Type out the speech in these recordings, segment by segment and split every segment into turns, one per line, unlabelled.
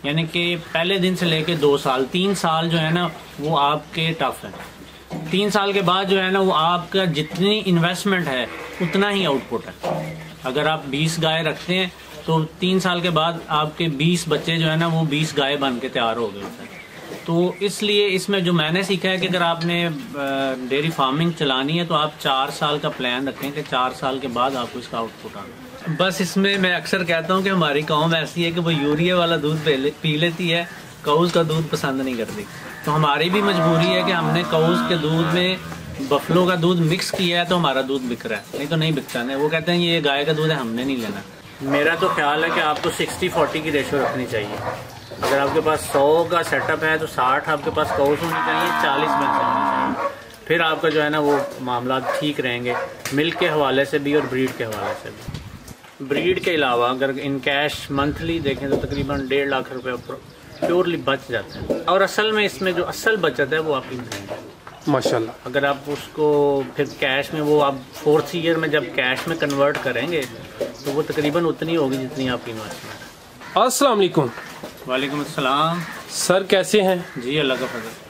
यानी कि पहले दिन से लेके 2 साल 3 साल जो है ना वो आपके टफ है। 3 साल के बाद जो है ना वो आपका जितनी इन्वेस्टमेंट है उतना ही आउटपुट है। अगर आप 20 गाय रखते हैं तो 3 साल के बाद आपके 20 बच्चे जो है ना वो 20 गाय बन के तैयार हो गए होते हैं। तो इसलिए इसमें जो मैंने सीखा है कि अगर आपने डेयरी फार्मिंग चलानी है तो आप 4 साल का प्लान रखें कि 4 साल के बाद आपको इसका आउटपुट आना। बस इसमें मैं अक्सर कहता हूँ कि हमारी कौम ऐसी है कि वो यूरिया वाला दूध पी लेती है, काउस का दूध पसंद नहीं करती। तो हमारी भी मजबूरी है कि हमने काउस के दूध में बफलो का दूध मिक्स किया है तो हमारा दूध बिक रहा है, नहीं तो नहीं बिकता। नहीं, वो कहते हैं ये गाय का दूध है, हमने नहीं लेना। मेरा तो ख्याल है कि आपको 60-40 की रेशो रखनी चाहिए। अगर आपके पास 100 का सेटअप है तो 60 आपके पास काउस होनी चाहिए, 40 भैंसें होनी चाहिए। फिर आपका जो है ना वो मामला ठीक रहेंगे, मिल्क के हवाले से भी और ब्रीड के हवाले से भी। ब्रीड के अलावा अगर इन कैश मंथली देखें तो तकरीबन 1.5 लाख रुपये प्योरली बच जाते हैं। और असल में इसमें जो असल बचत है वो आपकी है
माशाल्लाह।
अगर आप उसको फिर कैश में वो आप 4th ईयर में जब कैश में कन्वर्ट करेंगे तो वो तकरीबन उतनी होगी जितनी आपकी इन्वेस्टमेंट है।
अस्सलाम वालेकुम।
वालेकुम अस्सलाम।
सर कैसे हैं?
जी अल्लाह का फजल।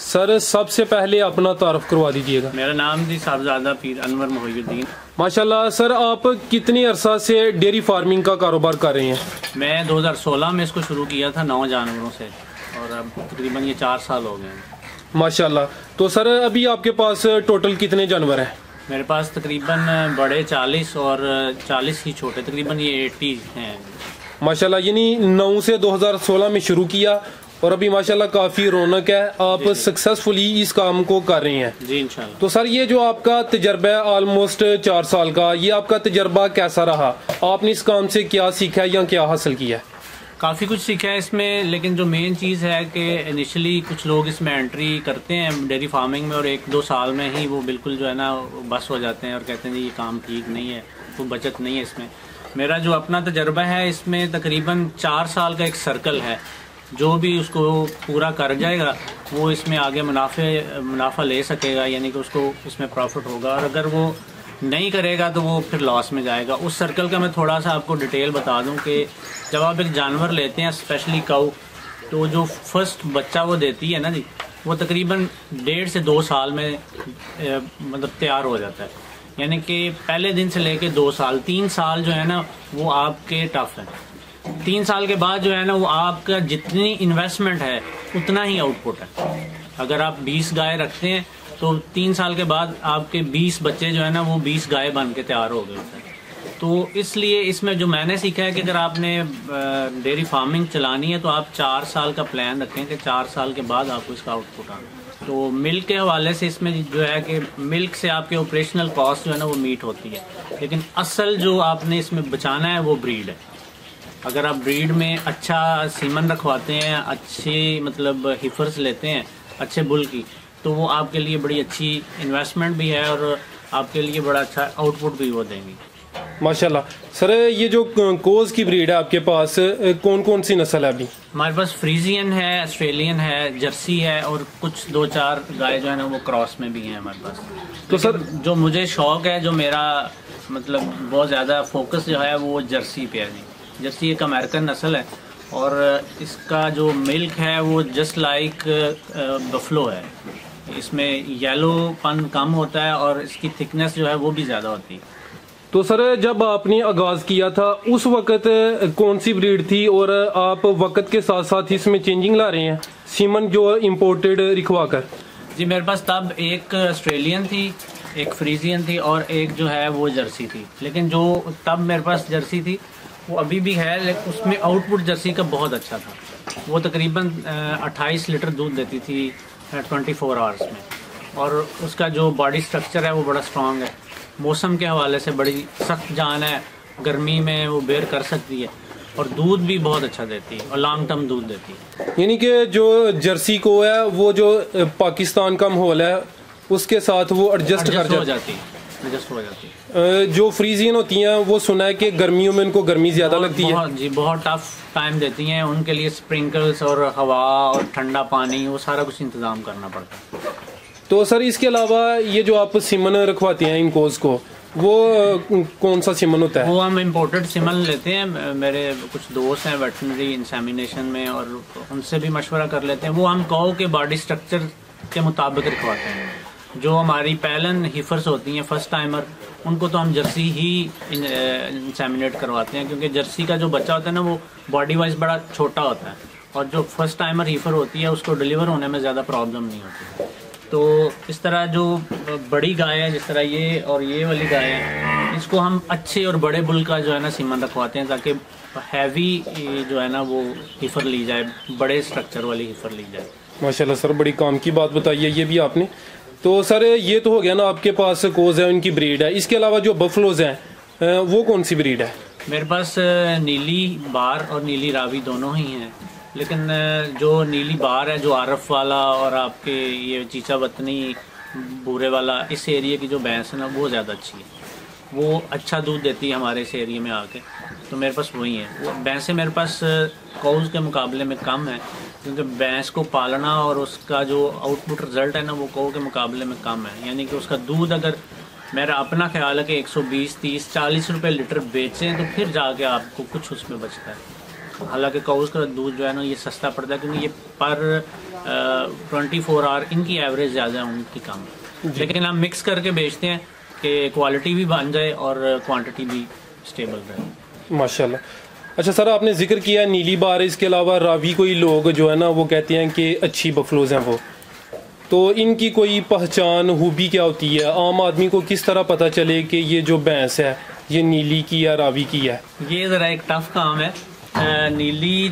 सर सबसे पहले अपना तारुफ करवा दीजिएगा।
मेरा नाम जी साहबजादा पीर अनवर मोहिउद्दीन।
माशाल्लाह। सर आप कितनी अरसा से डेयरी फार्मिंग का कारोबार कर रहे हैं?
मैं 2016 में इसको शुरू किया था 9 जानवरों से और अब तकरीबन ये 4 साल हो गए हैं।
माशाल्लाह। तो सर अभी आपके पास टोटल कितने जानवर हैं?
मेरे पास तकरीबन बड़े 40 और 40 ही छोटे, तकरीबन ये 80 हैं।
माशाल्लाह। यानी 9 से 2016 में शुरू किया और अभी माशाल्लाह काफ़ी रौनक है, आप सक्सेसफुली इस काम को कर रहे हैं।
जी इंशाल्लाह।
तो सर ये जो आपका तजर्बा है ऑलमोस्ट 4 साल का, ये आपका तजर्बा कैसा रहा? आपने इस काम से क्या सीखा या क्या हासिल किया?
काफ़ी कुछ सीखा है इसमें, लेकिन जो मेन चीज़ है कि इनिशियली कुछ लोग इसमें एंट्री करते हैं डेयरी फार्मिंग में और 1-2 साल में ही वो बिल्कुल जो है ना बस हो जाते हैं और कहते हैं जी ये काम ठीक नहीं है, कोई बचत नहीं है इसमें। मेरा जो अपना तजर्बा है इसमें तकरीबन 4 साल का एक सर्कल है, जो भी उसको पूरा कर जाएगा वो इसमें आगे मुनाफा ले सकेगा, यानी कि उसको इसमें प्रॉफिट होगा। और अगर वो नहीं करेगा तो वो फिर लॉस में जाएगा। उस सर्कल का मैं थोड़ा सा आपको डिटेल बता दूं कि जब आप एक जानवर लेते हैं स्पेशली काऊ, तो जो फर्स्ट बच्चा वो देती है ना जी, वो तकरीबन 1.5 से 2 साल में मतलब तैयार हो जाता है। यानी कि पहले दिन से लेके 2 साल 3 साल जो है ना वो आपके टफ है। 3 साल के बाद जो है ना वो आपका जितनी इन्वेस्टमेंट है उतना ही आउटपुट है। अगर आप 20 गाय रखते हैं तो 3 साल के बाद आपके 20 बच्चे जो है ना वो 20 गाय बन के तैयार हो गए होते हैं। तो इसलिए इसमें जो मैंने सीखा है कि अगर आपने डेयरी फार्मिंग चलानी है तो आप 4 साल का प्लान रखें कि 4 साल के बाद आपको इसका आउटपुट आना। तो मिल्क के हवाले से इसमें जो है कि मिल्क से आपके ऑपरेशनल कॉस्ट जो है ना वो मीट होती है, लेकिन असल जो आपने इसमें बचाना है वो ब्रीड है। अगर आप ब्रीड में अच्छा सीमन रखवाते हैं, अच्छी मतलब हिफर्स लेते हैं अच्छे बुल की, तो वो आपके लिए बड़ी अच्छी इन्वेस्टमेंट भी है और आपके लिए बड़ा अच्छा आउटपुट भी वो देंगी।
माशाल्लाह। सर ये जो कोज की ब्रीड है आपके पास कौन कौन सी नस्ल है अभी?
हमारे पास फ्रीजियन है, ऑस्ट्रेलियन है, जर्सी है और कुछ 2-4 गाय जो है ना वो क्रॉस में भी हैं हमारे पास। तो सर जो मुझे शौक है, जो मेरा मतलब बहुत ज़्यादा फोकस जो है वो जर्सी पे है। जर्सी एक अमेरिकन नस्ल है और इसका जो मिल्क है वो जस्ट लाइक बफलो है। इसमें येलोपन कम होता है और इसकी थिकनेस जो है वो भी ज़्यादा होती है।
तो सर जब आपने आगाज़ किया था उस वक्त कौन सी ब्रीड थी और आप वक्त के साथ साथ इसमें चेंजिंग ला रहे हैं सीमन जो इम्पोर्टेड रिखवा कर? जी
मेरे पास तब एक ऑस्ट्रेलियन थी, एक फ्रीजियन थी और एक जो है वो जर्सी थी। लेकिन जो तब मेरे पास जर्सी थी वो अभी भी है, लेकिन उसमें आउटपुट जर्सी का बहुत अच्छा था। वो तकरीबन 28 लीटर दूध देती थी 24 आवर्स में और उसका जो बॉडी स्ट्रक्चर है वो बड़ा स्ट्रॉन्ग है। मौसम के हवाले से बड़ी सख्त जान है, गर्मी में वो बेर कर सकती है और दूध भी बहुत अच्छा देती है और लॉन्ग टर्म दूध देती है।
यानी कि जो जर्सी को है वो जो पाकिस्तान का माहौल है उसके साथ वो एडजस्ट हो जाती है। जो फ्रीजियन होती हैं वो सुना है कि गर्मियों में उनको गर्मी ज़्यादा लगती है।
जी बहुत टफ टाइम देती हैं, उनके लिए स्प्रिंकल्स और हवा और ठंडा पानी वो सारा कुछ इंतज़ाम करना पड़ता है।
तो सर इसके अलावा ये जो आप सीमन रखवाते हैं इन कोज को, वो कौन सा सीमन होता है?
वो हम इम्पोर्टेड सीमन लेते हैं। मेरे कुछ दोस्त हैं वेटरनरी इंसेमिनेशन में, और उनसे भी मशवरा कर लेते हैं। वो हम काऊ के बॉडी स्ट्रक्चर के मुताबिक रखवाते हैं। जो हमारी पैलन हिफर्स होती हैं फर्स्ट टाइमर, उनको तो हम जर्सी ही इंसेमिनेट करवाते हैं, क्योंकि जर्सी का जो बच्चा होता है ना वो बॉडी वाइज बड़ा छोटा होता है, और जो फर्स्ट टाइमर हीफर होती है उसको डिलीवर होने में ज़्यादा प्रॉब्लम नहीं होती। तो इस तरह जो बड़ी गाय है, जिस तरह ये और ये वाली गाय है, इसको हम अच्छे और बड़े बुल का जो है ना सीमन रखवाते हैं, ताकि हैवी जो है ना वो हीफर ली जाए, बड़े स्ट्रक्चर वाली हीफर ली जाए।
माशाल्लाह सर, बड़ी काम की बात बताई है ये भी आपने। तो सर ये तो हो गया ना आपके पास कोज है, उनकी ब्रीड है। इसके अलावा जो बफलोज हैं वो कौन सी ब्रीड है?
मेरे पास नीली बार और नीली रावी दोनों ही हैं, लेकिन जो नीली बार है, जो आरफ वाला और आपके ये चीचा वतनी बूरे वाला, इस एरिया की जो भैंस है ना वो ज़्यादा अच्छी है। वो अच्छा दूध देती है हमारे इस एरिया में आके, तो मेरे पास वही है। वो भैंसें मेरे पास काउज के मुकाबले में कम है, क्योंकि भैंस को पालना और उसका जो आउटपुट रिजल्ट है ना वो काऊ के मुकाबले में कम है। यानी कि उसका दूध, अगर मेरा अपना ख्याल है कि 120, 30, 40 रुपये लीटर बेचें तो फिर जाके आपको कुछ उसमें बचता है। हालांकि काउज का दूध जो है ना ये सस्ता पड़ता है, क्योंकि ये पर 24 आवर इनकी एवरेज ज़्यादा है, उनकी कम है। लेकिन हम मिक्स करके बेचते हैं कि क्वालिटी भी बन जाए और क्वांटिटी भी स्टेबल रहे।
माशाल्लाह। अच्छा सर, आपने जिक्र किया नीली बार, इसके अलावा रावी कोई लोग जो है ना वो कहते हैं कि अच्छी बफलोज हैं वो, तो इनकी कोई पहचान खूबी क्या होती है? आम आदमी को किस तरह पता चले कि ये जो भैंस है ये नीली की या रावी की है?
ये ज़रा एक टफ काम है। नीली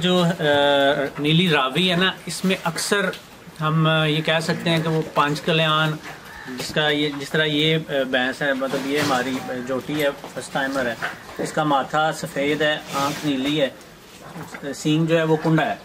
रावी है ना, इसमें अक्सर हम ये कह सकते हैं कि वो पांच कल्याण, जिसका ये जिस तरह ये भैंस है, मतलब ये हमारी जोटी है, फर्स्ट टाइमर है, इसका माथा सफ़ेद है, आंख नीली है, सींग जो है वो कुंडा है,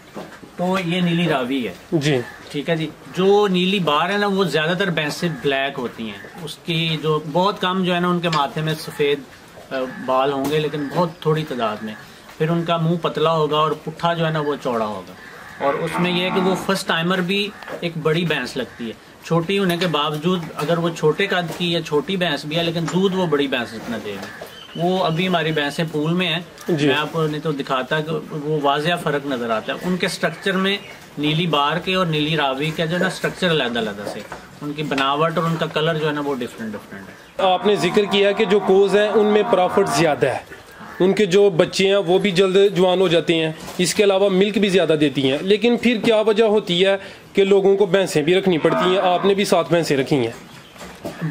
तो ये नीली रावी है
जी।
ठीक है जी। जो नीली बार है ना वो ज़्यादातर भैंसें ब्लैक होती हैं, उसकी जो बहुत कम जो है ना उनके माथे में सफ़ेद बाल होंगे, लेकिन बहुत थोड़ी तादाद में। फिर उनका मुंह पतला होगा और पुट्ठा जो है ना वो चौड़ा होगा, और उसमें यह है कि वो फर्स्ट टाइमर भी एक बड़ी भैंस लगती है। छोटी होने के बावजूद अगर वो छोटे कद की या छोटी भैंस भी है, लेकिन दूध वो बड़ी भैंस इतना देगी। वो अभी हमारी भैंसें पूल में हैं, मैं आपको नहीं तो दिखाता कि वो वाज़िया फ़र्क नज़र आता है उनके स्ट्रक्चर में। नीली बार के और नीली रावी का जो है ना स्ट्रक्चर अलग-अलग से, उनकी बनावट और उनका कलर जो है ना वो डिफरेंट है।
आपने जिक्र किया कि जो कोज हैं उनमें प्रॉफिट ज़्यादा है, उनके जो बच्चे हैं वो भी जल्द जवान हो जाते हैं, इसके अलावा मिल्क भी ज़्यादा देती हैं। लेकिन फिर क्या वजह होती है कि लोगों को भैंसें भी रखनी पड़ती हैं? आपने भी 7 भैंसें रखी हैं।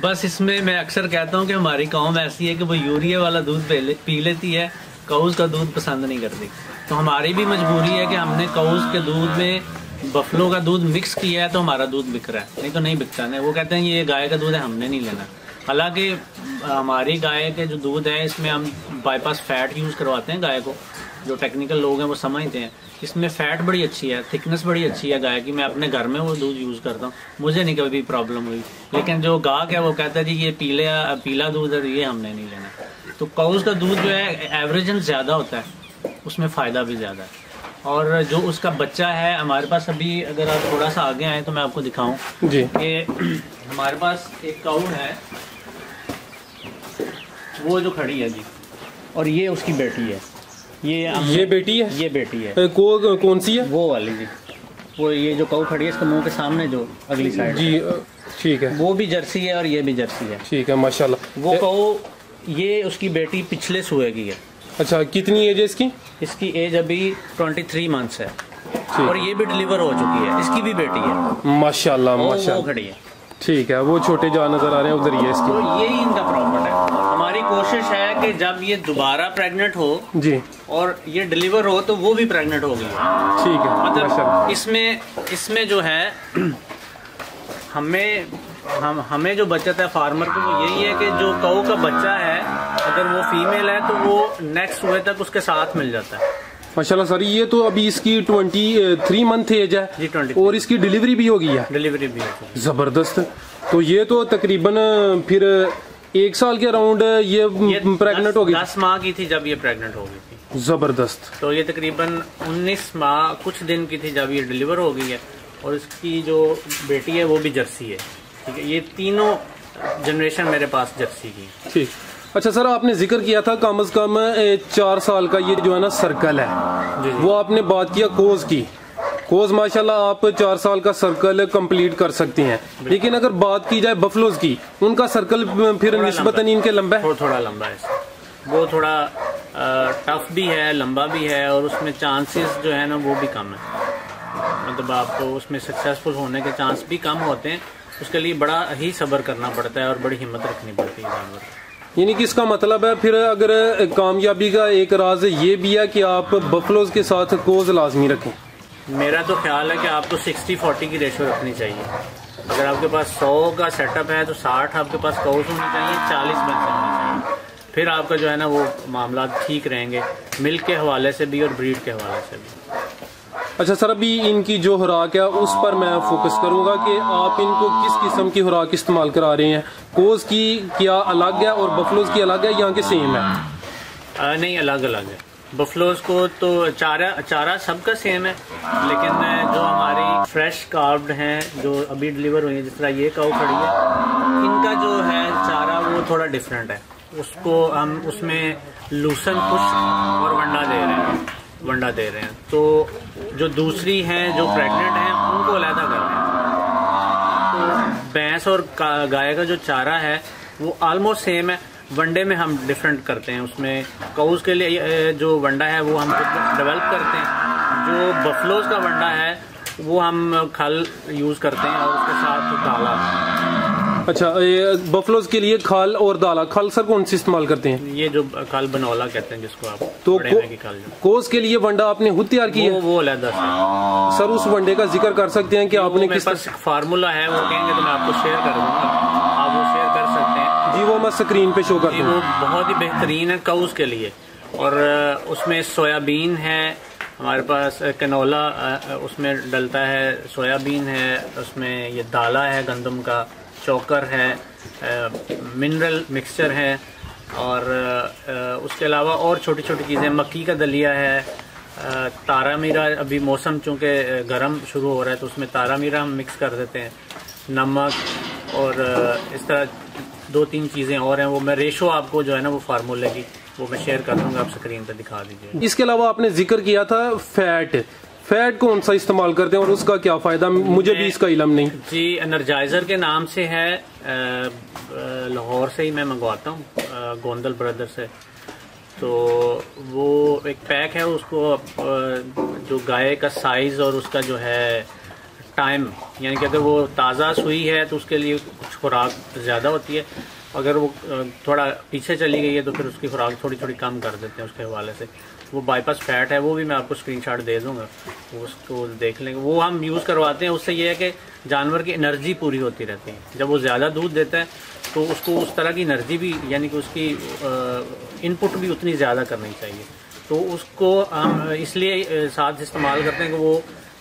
बस इसमें मैं अक्सर कहता हूँ कि हमारी कौम ऐसी है कि वो यूरिया वाला दूध पी लेती है, काउज का दूध पसंद नहीं करती। तो हमारी भी मजबूरी है कि हमने काउज के दूध में बफलो का दूध मिक्स किया है, तो हमारा दूध बिक रहा है, नहीं तो नहीं बिकता। नहीं, वो कहते हैं ये गाय का दूध है, हमने नहीं लेना। हालांकि हमारी गाय के जो दूध है इसमें हम बाईपास फैट यूज़ करवाते हैं गाय को। जो टेक्निकल लोग हैं वो समझते हैं, इसमें फ़ैट बड़ी अच्छी है, थिकनेस बड़ी अच्छी है गाय की। मैं अपने घर में वो दूध यूज़ करता हूँ, मुझे नहीं कभी प्रॉब्लम हुई। लेकिन जो गाहक है वो कहता है जी ये पीला दूध है, ये हमने नहीं लेना। तो काउज का दूध जो है एवरेजन ज़्यादा होता है, उसमें फ़ायदा भी ज़्यादा है। और जो उसका बच्चा है हमारे पास अभी, अगर आप थोड़ा सा आगे आए तो मैं आपको दिखाऊं
जी
कि हमारे पास एक काऊ है, वो जो खड़ी है जी, और ये उसकी बेटी है।
ये बेटी है,
ये बेटी है।
कौन सी है?
वो वाली जी, वो ये जो काऊ खड़ी है इसके मुंह के सामने जो अगली साइड
जी, ठीक है।
वो भी जर्सी है और ये भी जर्सी है।
ठीक है, माशाल्लाह।
वो काऊ, ये उसकी बेटी पिछले सूए की है।
अच्छा, कितनी एज है इसकी?
इसकी एज अभी 23 मंथ्स है, और ये भी डिलीवर हो चुकी है। इसकी भी बेटी है,
माशाल्लाह माशाल्लाह।
वो खड़ी है,
ठीक है। वो छोटे जो नजर आ रहे हैं उधर ही है इसकी।
तो यही इनका प्रॉफिट है। हमारी कोशिश है कि जब ये दोबारा प्रेग्नेंट हो जी और ये डिलीवर हो तो वो भी प्रेग्नेंट हो गई है।
ठीक है,
मतलब इसमें जो है हमें जो बचत है फार्मर को वो यही है कि जो काऊ का बच्चा है अगर वो फीमेल है तो वो नेक्स्ट सुबह तक उसके साथ मिल जाता है।
माशाल्लाह सर, ये तो अभी इसकी 23 मंथ एज है
जी, 23।
और इसकी डिलीवरी भी हो गई है?
डिलीवरी भी है।
जबरदस्त। तो ये तो तकरीबन फिर 1 साल के अराउंड ये प्रेग्नेंट हो गई?
10 माह की थी जब ये प्रेग्नेंट हो गई थी।
जबरदस्त।
तो ये तकरीबन 19 माह कुछ दिन की थी जब ये डिलीवर हो गई है, और इसकी जो बेटी है वो भी जर्सी है। ठीक है, ये तीनों जनरेशन मेरे पास जर्सी की।
ठीक। अच्छा सर, आपने जिक्र किया था कम से कम 4 साल का ये जो है ना सर्कल है, वो आपने बात किया कोज की। कोज माशाल्लाह आप 4 साल का सर्कल कंप्लीट कर सकते हैं, लेकिन अगर बात की जाए बफलोज की, उनका सर्कल फिर निस्बतन इनके लंबा है,
थोड़ा लंबा है। वो थोड़ा टफ भी है, लंबा भी है, और उसमें चांसेस जो है ना वो भी कम है। मतलब आपको उसमें सक्सेसफुल होने के चांस भी कम होते हैं। उसके लिए बड़ा ही सब्र करना पड़ता है और बड़ी हिम्मत रखनी पड़ती है जानवर।
यानी कि इसका मतलब है फिर अगर कामयाबी का एक राज ये भी है कि आप बफलोज के साथ कोज लाजमी रखें।
मेरा तो ख्याल है कि आपको 60-40 की रेशो रखनी चाहिए। अगर आपके पास 100 का सेटअप है तो 60 आपके पास कोज होनी चाहिए, 40 भैंसें होनी चाहिए। फिर आपका जो है ना वो मामला ठीक रहेंगे, मिल्क के हवाले से भी और ब्रीड के हवाले से भी।
अच्छा सर, अभी इनकी जो खुराक है उस पर मैं फोकस करूंगा कि आप इनको किस किस्म की खुराक इस्तेमाल करा रहे हैं। कोज की क्या अलग है और बफलोज की अलग है, यहाँ के सेम है?
नहीं, अलग अलग है। बफलोज को तो चारा सबका सेम है, लेकिन जो हमारी फ्रेश कार्ब्ड हैं जो अभी डिलीवर हुई है, जिस तरह ये काऊ खड़ी है, इनका जो है चारा वो थोड़ा डिफरेंट है। उसको हम उसमें लूसन पुश और वंडा दे रहे हैं। तो जो दूसरी हैं जो प्रेग्नेंट हैं उनको अलहदा कर रहे हैं। तो भैंस और गाय का जो चारा है वो ऑलमोस्ट सेम है। वनडे में हम डिफरेंट करते हैं। उसमें काउज के लिए जो वंडा है वो हम डेवलप करते हैं। जो बफलोज का वंडा है वो हम खल यूज करते हैं और उसके साथ दाला।
अच्छा, बफलोज के लिए खाल और दाला। खाल सर कौन सी इस्तेमाल करते हैं?
ये जो खाल बनौला कहते हैं जिसको आप।
तो कोज के लिए वंडा आपने खुद तैयार किया?
वो अलग
सर उस वंडे का जिक्र कर सकते हैं कि आपने
किस पास फार्मूला है, वो कहेंगे तो मैं आपको शेयर कर दूंगा, आप वो शेयर कर सकते हैं।
जी, वो मैं स्क्रीन पे शो करता हूँ।
वो बहुत ही बेहतरीन है काउज के लिए। और उसमें सोयाबीन है हमारे पास, कैनोला उसमें डलता है, सोयाबीन है उसमें, ये दाला है गंदम का, चोकर है, मिनरल मिक्सचर है, और उसके अलावा और छोटी छोटी चीज़ें, मक्की का दलिया है, तारा मीरा। अभी मौसम चूँकि गर्म शुरू हो रहा है तो उसमें तारा मीरा हम मिक्स कर देते हैं, नमक, और इस तरह 2-3 चीज़ें और हैं। वो मैं रेशो आपको जो है ना वो फार्मूले की वो मैं शेयर कर दूंगा, आप स्क्रीन पर दिखा दीजिए।
इसके अलावा आपने जिक्र किया था फैट कौन सा इस्तेमाल करते हैं और उसका क्या फायदा? मुझे भी इसका इल्म नहीं।
जी, एनर्जाइजर के नाम से है, लाहौर से ही मैं मंगवाता हूँ, गोंदल ब्रदर से। तो वो एक पैक है, उसको जो गाय का साइज और उसका जो है टाइम, यानी कि अगर वो ताज़ा सुई है तो उसके लिए कुछ खुराक ज़्यादा होती है, अगर वो थोड़ा पीछे चली गई है तो फिर उसकी खुराक थोड़ी थोड़ी कम कर देते हैं उसके हवाले से। वो बाईपास फैट है, वो भी मैं आपको स्क्रीनशॉट दे दूंगा, उसको देख लेंगे। वो हम यूज़ करवाते हैं, उससे ये है कि जानवर की एनर्जी पूरी होती रहती है। जब वो ज़्यादा दूध देता है तो उसको उस तरह की एनर्जी भी, यानी कि उसकी इनपुट भी उतनी ज़्यादा करनी चाहिए। तो उसको हम इसलिए साथ इस्तेमाल करते हैं कि वो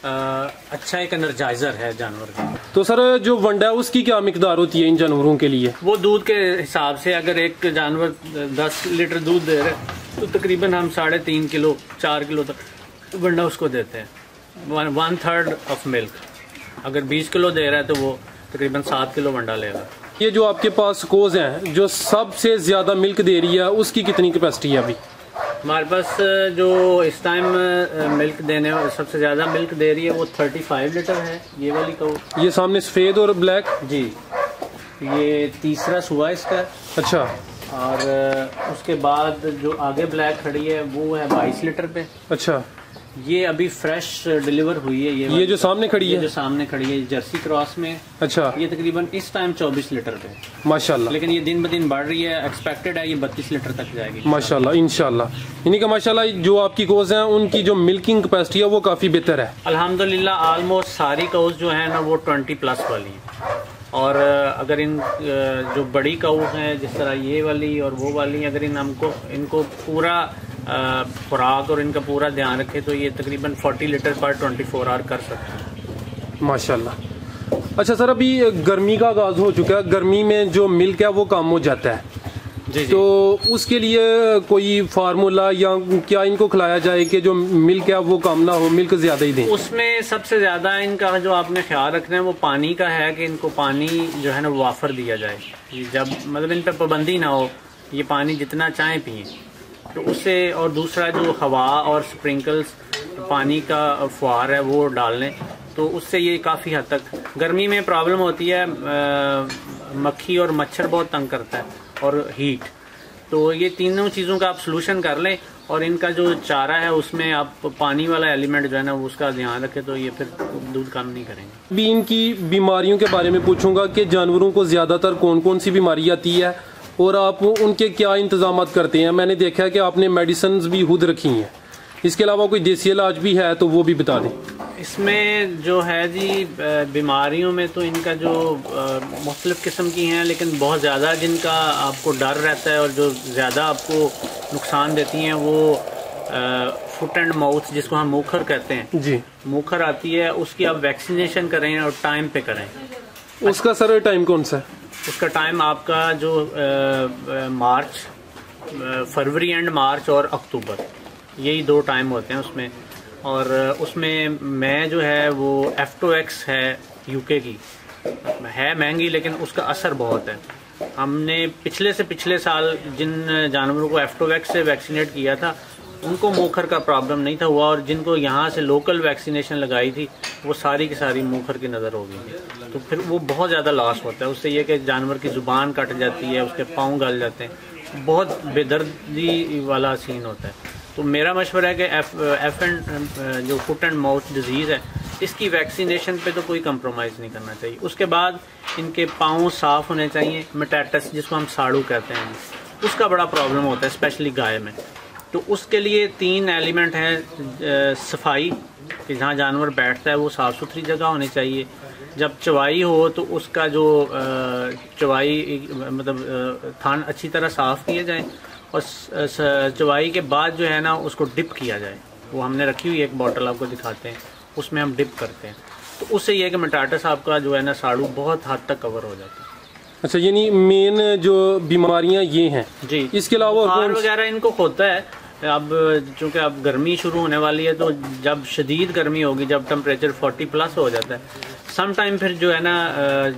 अच्छा एक एनर्जाइजर है जानवर का।
तो सर जो वंडा है उसकी क्या मिकदार होती है इन जानवरों के लिए?
वो दूध के हिसाब से, अगर एक जानवर 10 लीटर दूध दे रहे हैं तो तकरीबन हम 3.5 किलो 4 किलो तक वंडा उसको देते हैं, 1/3 ऑफ मिल्क। अगर 20 किलो दे रहा है तो वो तकरीबन 7 किलो वंडा लेगा।
ये जो आपके पास कोज हैं जो सबसे ज्यादा मिल्क दे रही है, उसकी कितनी कैपेसिटी है अभी?
हमारे पास जो इस टाइम मिल्क देने सबसे ज़्यादा मिल्क दे रही है वो 35 लीटर है, ये वाली काऊ।
ये सामने सफ़ेद और ब्लैक?
जी, ये तीसरा सुबह इसका।
अच्छा।
और उसके बाद जो आगे ब्लैक खड़ी है वो है 22 लीटर पे।
अच्छा।
ये अभी फ्रेश डिलीवर हुई है।
ये जो सामने खड़ी है,
जो सामने खड़ी है जर्सी क्रॉस में।
अच्छा।
ये तकरीबन इस टाइम 24 लीटर पे
माशाल्लाह,
लेकिन ये दिन ब दिन बढ़ रही है। एक्सपेक्टेड है ये 32 लीटर तक जाएगी
माशाल्लाह, इंशाल्लाह। यानी कि माशाल्लाह जो आपकी कोज हैं उनकी जो मिल्किंग कैपेसिटी है वो काफ़ी बेहतर है
अल्हम्दुलिल्लाह। ऑलमोस्ट सारी काउज जो है ना वो 20+ वाली है। और अगर इन जो बड़ी काउज हैं जिस तरह ये वाली और वो वाली, अगर इनको पूरा खुराक और इनका पूरा ध्यान रखे तो ये तकरीबन 40 लीटर पर 24 आवर कर सकते हैं
माशाल्लाह। अच्छा सर, अभी गर्मी का आगाज़ हो चुका है, गर्मी में जो मिल्क है वो कम हो जाता है।
जी।
तो उसके लिए कोई फार्मूला या क्या इनको खिलाया जाए कि जो मिल्क है वो कम ना हो, मिल्क ज़्यादा ही दें?
उसमें सबसे ज़्यादा इनका जो आपने ख्याल रखना है वो पानी का है कि इनको पानी जो है ना वाफर दिया जाए। जब मतलब इन पर पाबंदी ना हो ये पानी जितना चाहें पिए। तो उससे, और दूसरा जो हवा और स्प्रिंकल्स पानी का फुहार है वो डाल लें, तो उससे ये काफ़ी हद तक, गर्मी में प्रॉब्लम होती है, मक्खी और मच्छर बहुत तंग करता है और हीट, तो ये तीनों चीज़ों का आप सलूशन कर लें। और इनका जो चारा है उसमें आप पानी वाला एलिमेंट जो है ना उसका ध्यान रखें, तो ये फिर दूध कम नहीं करेंगे।
भी इनकी बीमारियों के बारे में पूछूंगा कि जानवरों को ज़्यादातर कौन कौन सी बीमारी आती है और आप उनके क्या इंतजाम करते हैं। मैंने देखा है कि आपने मेडिसिन भी खुद रखी हैं, इसके अलावा कोई देसी इलाज भी है तो वो भी बता दें।
इसमें जो है जी बीमारियों में तो इनका जो मुख्तलिफ़ किस्म की हैं, लेकिन बहुत ज़्यादा जिनका आपको डर रहता है और जो ज़्यादा आपको नुकसान देती हैं वो फुट एंड माउथ, जिसको हम मूखर कहते हैं
जी,
मूखर आती है, उसकी आप वैक्सीनेशन करें और टाइम पे करें।
उसका सर टाइम कौन सा है?
उसका टाइम आपका जो मार्च, फरवरी एंड मार्च और अक्टूबर, यही 2 टाइम होते हैं उसमें। और उसमें मैं जो है वो F2X है, यूके की है, महंगी, लेकिन उसका असर बहुत है। हमने पिछले साल जिन जानवरों को F2X से वैक्सीनेट किया था उनको मूखर का प्रॉब्लम नहीं था हुआ, और जिनको यहाँ से लोकल वैक्सीनेशन लगाई थी वो सारी की सारी मूखर की नज़र हो गई। तो फिर वो बहुत ज़्यादा लॉस होता है उससे, ये कि जानवर की ज़ुबान कट जाती है, उसके पाँव गल जाते हैं, बहुत बेदर्दी वाला सीन होता है। तो मेरा मशवरा है कि जो फुट एंड माउथ डिजीज़ है इसकी वैक्सीनेशन पे तो कोई कंप्रोमाइज़ नहीं करना चाहिए। उसके बाद इनके पाँव साफ़ होने चाहिए। मेटाटस जिसको हम साड़ू कहते हैं, उसका बड़ा प्रॉब्लम होता है स्पेशली गाय में। तो उसके लिए 3 एलिमेंट हैं। सफाई, कि जहाँ जानवर बैठता है वो साफ़ सुथरी जगह होनी चाहिए। जब चवाई हो तो उसका जो चवाई मतलब थान अच्छी तरह साफ़ किए जाए, और चवाई के बाद जो है ना उसको डिप किया जाए। वो हमने रखी हुई एक बॉटल आपको दिखाते हैं, उसमें हम डिप करते हैं, तो उससे ये है कि मेटाटस आपका जो है ना साड़ू बहुत हद तक कवर हो जाता है।
अच्छा, यानी मेन जो बीमारियां ये हैं
जी।
इसके अलावा
बुखार वगैरह इनको होता है। अब चूँकि अब गर्मी शुरू होने वाली है, तो जब शदीद गर्मी होगी, जब टेम्परेचर 40+ हो जाता है, सम टाइम फिर जो है ना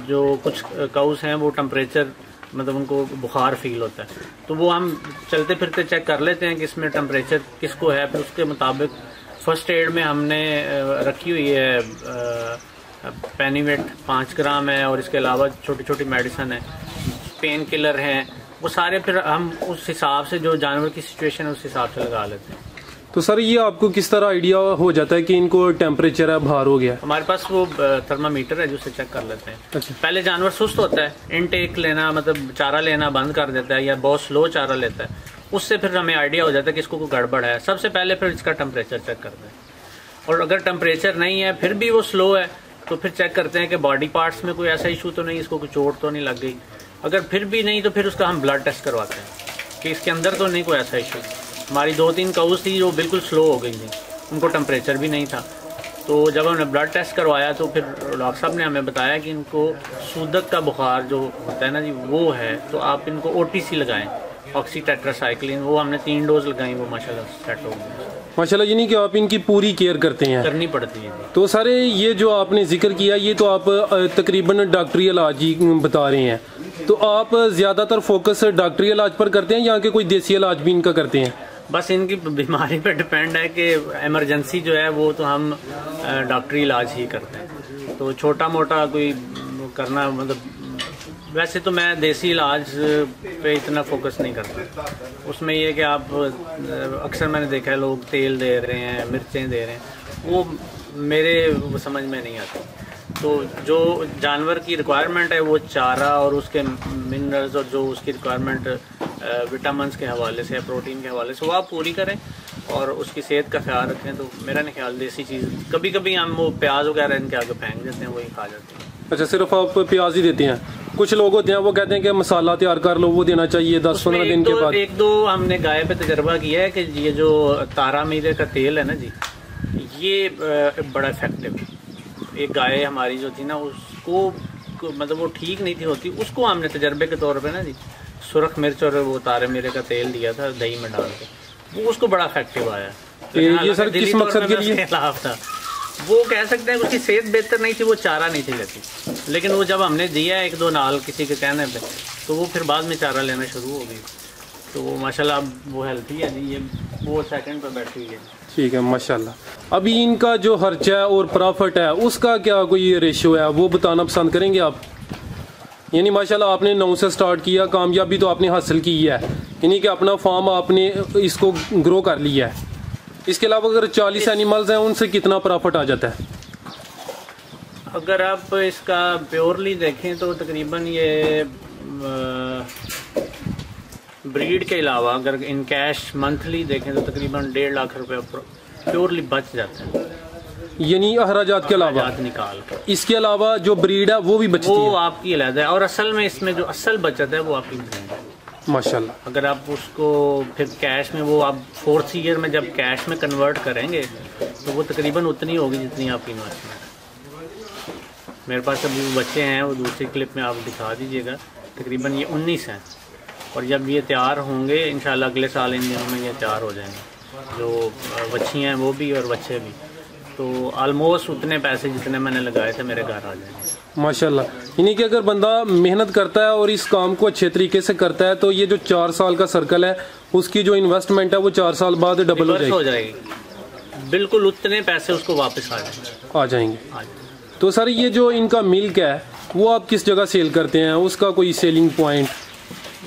जो कुछ काउस हैं वो टेम्परेचर मतलब उनको बुखार फील होता है, तो वो हम चलते फिरते चेक कर लेते हैं कि इसमें टेम्परेचर किसको है। फिर उसके मुताबिक फर्स्ट एड में हमने रखी हुई है पेनीवेट 5 ग्राम है, और इसके अलावा छोटी छोटी मेडिसिन है, पेन किलर हैं, वो सारे फिर हम उस हिसाब से जो जानवर की सिचुएशन है उस हिसाब से लगा लेते हैं।
तो सर ये आपको किस तरह आइडिया हो जाता है कि इनको टेम्परेचर है बाहर हो गया?
हमारे पास वो थर्मामीटर है जिससे चेक कर लेते हैं।
अच्छा।
पहले जानवर सुस्त होता है, इनटेक लेना मतलब चारा लेना बंद कर देता है या बहुत स्लो चारा लेता है, उससे फिर हमें आइडिया हो जाता है कि इसको कोई गड़बड़ है। सबसे पहले फिर इसका टेम्परेचर चेक करते हैं, और अगर टेम्परेचर नहीं है फिर भी वो स्लो है तो फिर चेक करते हैं कि बॉडी पार्ट्स में कोई ऐसा इशू तो नहीं, इसको कोई चोट तो नहीं लग गई। अगर फिर भी नहीं तो फिर उसका हम ब्लड टेस्ट करवाते हैं कि इसके अंदर तो नहीं कोई ऐसा इशू। हमारी 2-3 काउस थी जो बिल्कुल स्लो हो गई थी, उनको टेम्परेचर भी नहीं था, तो जब हमने ब्लड टेस्ट करवाया तो फिर डॉक्टर साहब ने हमें बताया कि इनको सूदक का बुखार जो होता है ना जी वो है, तो आप इनको OTC लगाएं, ऑक्सी टेट्रासाइक्लिन। वो हमने 3 डोज लगाई, वो माशाल्लाह सेट हो गई।
माशाल्लाह, यानी कि आप इनकी पूरी केयर करते हैं?
करनी पड़ती है।
तो सारे ये जो आपने जिक्र किया ये तो आप तकरीबन डॉक्टरी इलाज ही बता रहे हैं, तो आप ज़्यादातर फोकस डॉक्टरी इलाज पर करते हैं या कि कोई देसी इलाज भी इनका करते हैं?
बस इनकी बीमारी पे डिपेंड है कि इमरजेंसी जो है वो तो हम डॉक्टरी इलाज ही करते हैं। तो छोटा मोटा कोई करना मतलब वैसे तो मैं देसी इलाज पे इतना फोकस नहीं करता। उसमें ये कि आप अक्सर मैंने देखा है लोग तेल दे रहे हैं, मिर्चें दे रहे हैं, वो मेरे समझ में नहीं आती। तो जो जानवर की रिक्वायरमेंट है वो चारा और उसके मिनरल्स और जो उसकी रिक्वायरमेंट विटामिन्स के हवाले से, प्रोटीन के हवाले से, वो आप पूरी करें और उसकी सेहत का ख्याल रखें। तो मेरा नहीं ख्याल देसी चीज़, कभी कभी हम वो प्याज वगैरह इनके आगे फेंक देते हैं, वही खा जाते हैं।
अच्छा, सिर्फ आप प्याज ही देते हैं? कुछ लोग होते हैं वो कहते हैं कि मसाला तैयार कर लो, वो देना चाहिए 10-15 दिन के बाद।
1-2 हमने गाय पे तजर्बा किया है कि ये जो तारा मीरे का तेल है ना जी, ये बड़ा इफेक्टिव है। एक गाय हमारी जो थी ना उसको मतलब वो ठीक नहीं थी होती, उसको हमने तजर्बे के तौर पे ना जी सुरख मिर्च और वो तारे मीरे का तेल दिया था दही में डाल के, वो उसको बड़ा इफेक्टिव आया।
तो ये सर किस मकसद के लिए?
खिलाफ था, वो कह सकते हैं उसकी सेहत बेहतर नहीं थी, वो चारा नहीं थी लेती, लेकिन वो जब हमने दिया 1-2 नाल किसी के कहने पे तो वो फिर बाद में चारा लेना शुरू हो गई। तो वो माशाल्लाह अब वो हेल्थी है जी, ये वो सेकंड पर बैठी हुई है।
ठीक है माशाल्लाह। अभी इनका जो खर्चा है और प्रॉफिट है उसका क्या कोई रेशियो है, वो बताना पसंद करेंगे आप? यानी माशाल्लाह आपने 9 से स्टार्ट किया, कामयाबी तो आपने हासिल की है, यानी कि अपना फार्म आपने इसको ग्रो कर लिया है। इसके अलावा अगर 40 एनिमल्स हैं उनसे कितना प्रॉफिट आ जाता है?
अगर आप इसका प्योरली देखें तो तकरीबन ये ब्रीड के अलावा अगर इन कैश मंथली देखें तो तकरीबन 1.5 लाख रुपए प्योरली बच जाते हैं,
यानी अखराजात के अलावा
निकाल कर।
इसके अलावा जो ब्रीड है वो भी बचती है,
वो आपकी अलग है। और असल में इसमें जो असल बचत है वो आपकी ब्रीड है
माशाल्लाह।
अगर आप उसको फिर कैश में, वो आप 4th ईयर में जब कैश में कन्वर्ट करेंगे तो वो तकरीबन उतनी होगी जितनी आपकी इन्वेस्टमेंट है। मेरे पास अभी बच्चे हैं, वो दूसरी क्लिप में आप दिखा दीजिएगा, तकरीबन ये 19 हैं। और जब ये तैयार होंगे इंशाल्लाह अगले साल इन दिनों में ये तैयार हो जाएंगे, जो बच्चियाँ हैं वो भी और बच्चे भी। तो ऑलमोस्ट उतने पैसे जितने मैंने लगाए थे मेरे घर आ जाएंगे
माशाल्लाह। यानी कि अगर बंदा मेहनत करता है और इस काम को अच्छे तरीके से करता है तो ये जो 4 साल का सर्कल है उसकी जो इन्वेस्टमेंट है वो 4 साल बाद डबल हो
जाएगी। बिल्कुल उतने पैसे उसको वापस आ जाएंगे।
तो सर ये जो इनका मिल्क है वो आप किस जगह सेल करते हैं, उसका कोई सेलिंग पॉइंट?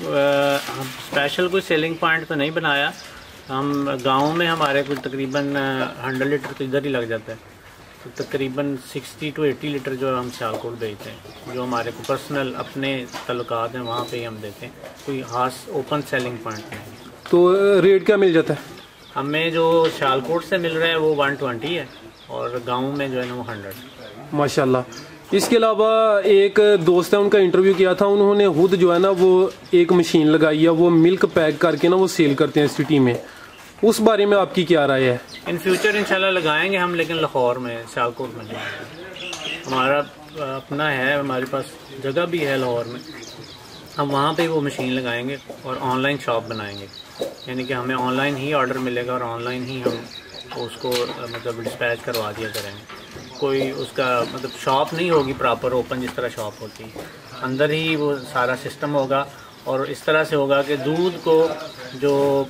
स्पेशल कोई सेलिंग पॉइंट तो नहीं बनाया। हम गांव में हमारे कुछ तकरीबन 100 लीटर तो इधर ही लग जाता है, तो तकरीबन 60 to 80 लीटर जो हम सियालकोट बेचते हैं, जो हमारे को पर्सनल अपने तल्लुकात हैं वहाँ पे ही हम देते हैं। कोई खास ओपन सेलिंग पॉइंट नहीं।
तो रेट क्या मिल जाता है?
हमें जो सियालकोट से मिल रहा है वो 120 है और गाँव में जो है ना वो 100
माशाल्लाह। इसके अलावा एक दोस्त है, उनका इंटरव्यू किया था, उन्होंने खुद जो है ना वो एक मशीन लगाई है, वो मिल्क पैक करके ना वो सेल करते हैं सिटी में। उस बारे में आपकी क्या राय है?
इन फ्यूचर इंशाल्लाह लगाएंगे हम, लेकिन लाहौर में, सियालकोट में नहीं। हमारा अपना है, हमारे पास जगह भी है लाहौर में, हम वहाँ पे वो मशीन लगाएंगे और ऑनलाइन शॉप बनाएंगे। यानी कि हमें ऑनलाइन ही ऑर्डर मिलेगा और ऑनलाइन ही हम उसको मतलब डिस्पैच करवा दिया करेंगे। कोई उसका मतलब शॉप नहीं होगी प्रॉपर ओपन जिस तरह शॉप होती है, अंदर ही वो सारा सिस्टम होगा। और इस तरह से होगा कि दूध को जो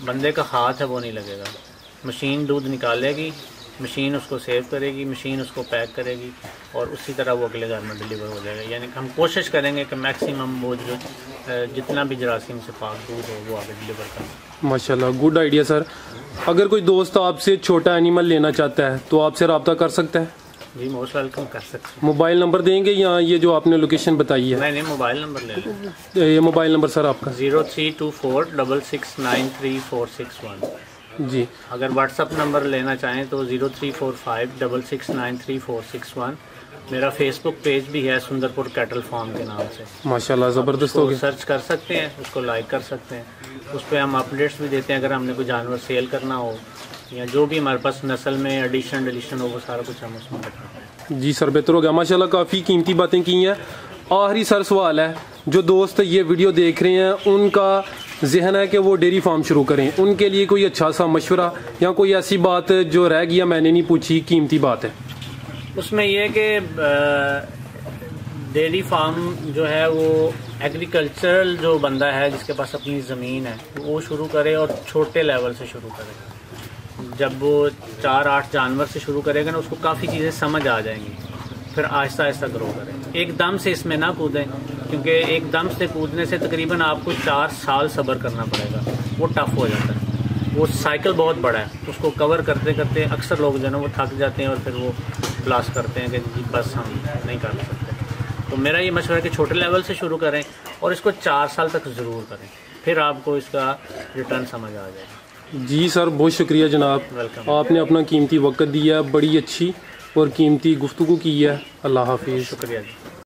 बंदे का हाथ है वो नहीं लगेगा। मशीन दूध निकालेगी, मशीन उसको सेव करेगी, मशीन उसको पैक करेगी और उसी तरह वो अगले घर में डिलीवर हो जाएगा। यानी कि हम कोशिश करेंगे कि मैक्सिमम वो जो जितना भी जरासीम से पाक दूध हो वो आगे डिलीवर करें।
माशाल्लाह, गुड आइडिया सर। अगर कोई दोस्त आपसे छोटा एनिमल लेना चाहता है तो आपसे रब्ता कर सकता है?
जी मोस्ट वेलकम, कर सकते हैं।
मोबाइल नंबर देंगे या ये जो आपने लोकेशन बताई है?
नहीं, मोबाइल नंबर ले लें।
ये मोबाइल नंबर सर आपका?
0324669461
जी।
अगर व्हाट्सअप नंबर लेना चाहें तो 034566934661। मेरा फेसबुक पेज भी है सुंदरपुर कैटल फार्म के नाम से।
माशाल्लाह, ज़बरदस्त हो गया।
सर्च कर सकते हैं, उसको लाइक कर सकते हैं। उस पर हम अपडेट्स भी देते हैं अगर हमने कोई जानवर सेल करना हो या जो भी हमारे पास नस्ल में एडिशन डिलीशन हो, वो सारा कुछ हम उसमें बताते हैं।
जी सर, बेहतर हो गया माशाल्लाह, काफ़ी कीमती बातें की हैं। आखिरी सर सवाल है, जो दोस्त ये वीडियो देख रहे हैं उनका जहन है कि वो डेयरी फार्म शुरू करें, उनके लिए कोई अच्छा सा मशवरा या कोई ऐसी बात जो रह गई मैंने नहीं पूछी, कीमती बात है?
उसमें यह है कि डेयरी फार्म जो है वो एग्रीकल्चरल जो बंदा है जिसके पास अपनी ज़मीन है वो शुरू करे और छोटे लेवल से शुरू करे। जब वो 4-8 जानवर से शुरू करेगा ना, उसको काफ़ी चीज़ें समझ आ जाएंगी, फिर आहिस्ता आहिस्ता ग्रो करें। एकदम से इसमें ना कूदें, क्योंकि एकदम से कूदने से तकरीबन आपको 4 साल सब्र करना पड़ेगा, वो टफ हो जाता है। वो साइकिल बहुत बड़ा है, उसको कवर करते करते अक्सर लोग जो है ना वो थक जाते हैं और फिर वो ब्लास्ट करते हैं कि जी बस हम नहीं कर सकते। तो मेरा ये मशवरा है कि छोटे लेवल से शुरू करें और इसको 4 साल तक ज़रूर करें, फिर आपको इसका रिटर्न समझ आ जाएगा।
जी सर, बहुत शुक्रिया जनाब,
वेलकम।
आपने अपना कीमती वक्त दिया, बड़ी अच्छी और कीमती गुफ्तगू की है। अल्लाह हाफिज़।
शुक्रिया जी।